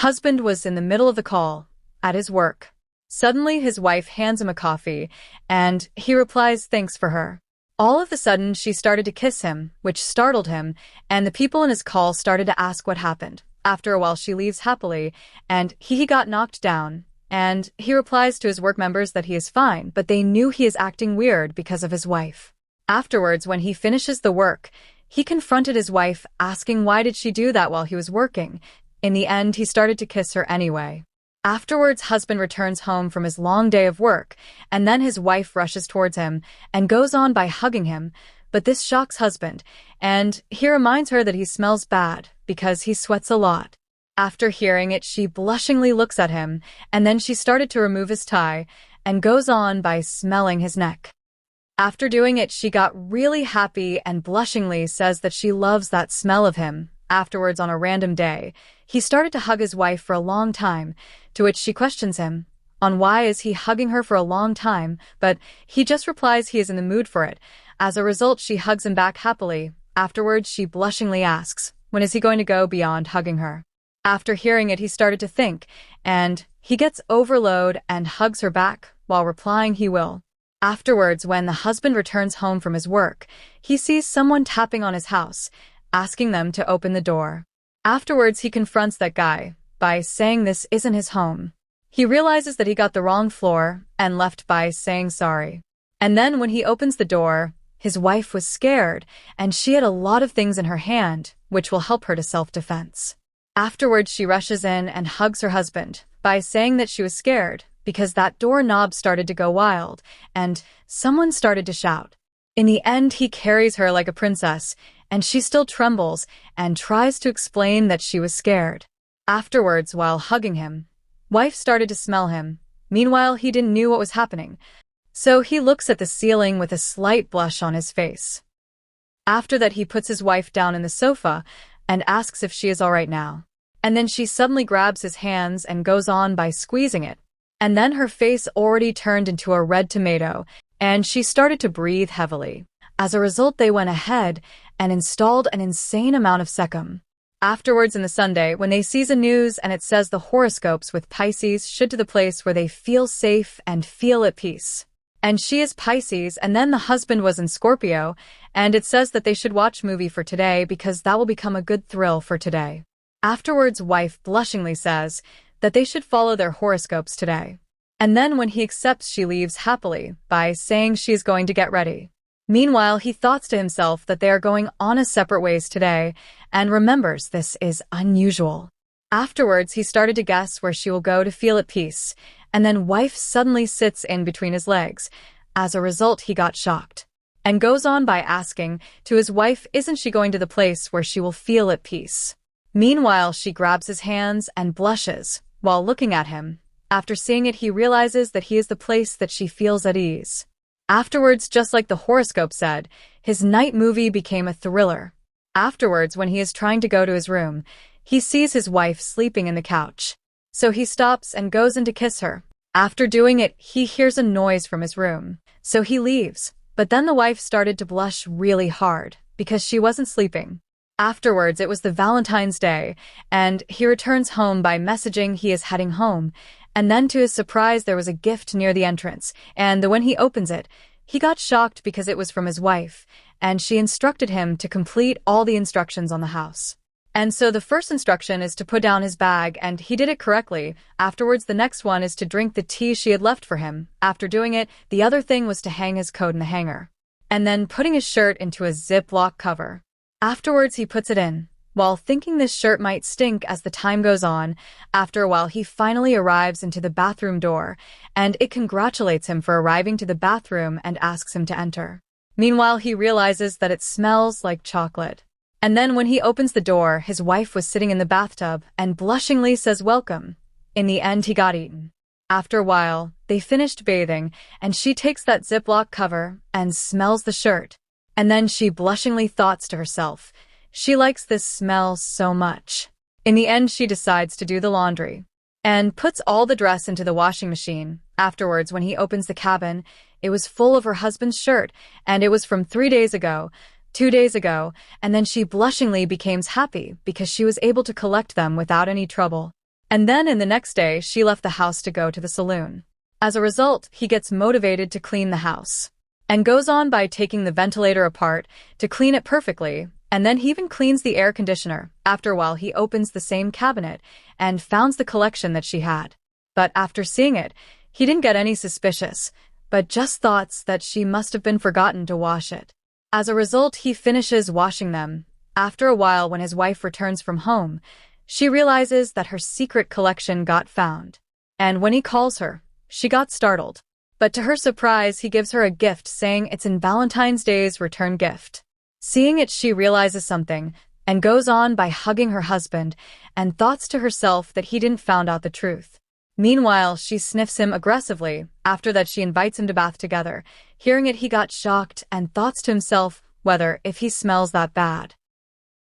Husband was in the middle of the call, at his work. Suddenly his wife hands him a coffee, and he replies thanks for her. All of a sudden she started to kiss him, which startled him, and the people in his call started to ask what happened. After a while she leaves happily, and he got knocked down, and he replies to his work members that he is fine, but they knew he is acting weird because of his wife. Afterwards, when he finishes the work, he confronted his wife, asking why did she do that while he was working. In the end, he started to kiss her anyway. Afterwards, husband returns home from his long day of work, and then his wife rushes towards him and goes on by hugging him, but this shocks husband, and he reminds her that he smells bad because he sweats a lot. After hearing it, she blushingly looks at him, and then she started to remove his tie and goes on by smelling his neck. After doing it, she got really happy and blushingly says that she loves that smell of him. Afterwards, on a random day, he started to hug his wife for a long time, to which she questions him on why is he hugging her for a long time, but he just replies he is in the mood for it. As a result, she hugs him back happily. Afterwards, she blushingly asks, when is he going to go beyond hugging her? After hearing it, he started to think, and he gets overload and hugs her back while replying he will. Afterwards, when the husband returns home from his work, he sees someone tapping on his house, asking them to open the door. Afterwards, he confronts that guy by saying this isn't his home. He realizes that he got the wrong floor and left by saying sorry. And then when he opens the door, his wife was scared, and she had a lot of things in her hand, which will help her to self-defense. Afterwards, she rushes in and hugs her husband by saying that she was scared because that doorknob started to go wild, and someone started to shout. In the end, he carries her like a princess, and she still trembles and tries to explain that she was scared. Afterwards, while hugging him, wife started to smell him. Meanwhile, he didn't know what was happening, so he looks at the ceiling with a slight blush on his face. After that, he puts his wife down in the sofa and asks if she is all right now. And then she suddenly grabs his hands and goes on by squeezing it. And then her face already turned into a red tomato, and she started to breathe heavily. As a result, they went ahead and installed an insane amount of secum. Afterwards, in the Sunday, when they sees a news and it says the horoscopes with Pisces should to the place where they feel safe and feel at peace. And she is Pisces, and then the husband was in Scorpio, and it says that they should watch movie for today because that will become a good thrill for today. Afterwards, wife blushingly says that they should follow their horoscopes today. And then when he accepts, she leaves happily by saying she is going to get ready. Meanwhile, he thoughts to himself that they are going on a separate ways today and remembers this is unusual. Afterwards, he started to guess where she will go to feel at peace, and then wife suddenly sits in between his legs. As a result, he got shocked and goes on by asking to his wife, isn't she going to the place where she will feel at peace? Meanwhile, she grabs his hands and blushes while looking at him. After seeing it, he realizes that he is the place that she feels at ease. Afterwards, just like the horoscope said, his night movie became a thriller. Afterwards, when he is trying to go to his room, he sees his wife sleeping in the couch. So he stops and goes in to kiss her. After doing it, he hears a noise from his room. So he leaves. But then the wife started to blush really hard because she wasn't sleeping. Afterwards, it was the Valentine's Day, and he returns home by messaging he is heading home. And then to his surprise, there was a gift near the entrance, and when he opens it, he got shocked because it was from his wife, and she instructed him to complete all the instructions on the house. And so the first instruction is to put down his bag, and he did it correctly. Afterwards, the next one is to drink the tea she had left for him. After doing it, the other thing was to hang his coat in the hanger, and then putting his shirt into a Ziploc cover. Afterwards, he puts it in, while thinking this shirt might stink as the time goes on. After a while, he finally arrives into the bathroom door, and it congratulates him for arriving to the bathroom and asks him to enter. Meanwhile, he realizes that it smells like chocolate. And then when he opens the door, his wife was sitting in the bathtub and blushingly says welcome. In the end, he got eaten. After a while, they finished bathing, and she takes that Ziploc cover and smells the shirt. And then she blushingly thoughts to herself, she likes this smell so much. In the end, she decides to do the laundry and puts all the dress into the washing machine. Afterwards, when he opens the cabin, it was full of her husband's shirt, and it was from 3 days ago, 2 days ago, and then she blushingly becomes happy because she was able to collect them without any trouble. And then in the next day, she left the house to go to the saloon. As a result, he gets motivated to clean the house and goes on by taking the ventilator apart to clean it perfectly, and then he even cleans the air conditioner. After a while, he opens the same cabinet and finds the collection that she had. But after seeing it, he didn't get any suspicious, but just thoughts that she must have been forgotten to wash it. As a result, he finishes washing them. After a while, when his wife returns from home, she realizes that her secret collection got found. And when he calls her, she got startled. But to her surprise, he gives her a gift saying it's in Valentine's Day's return gift. Seeing it, she realizes something and goes on by hugging her husband and thoughts to herself that he didn't found out the truth. Meanwhile, she sniffs him aggressively. After that, she invites him to bath together. Hearing it, he got shocked and thoughts to himself whether if he smells that bad.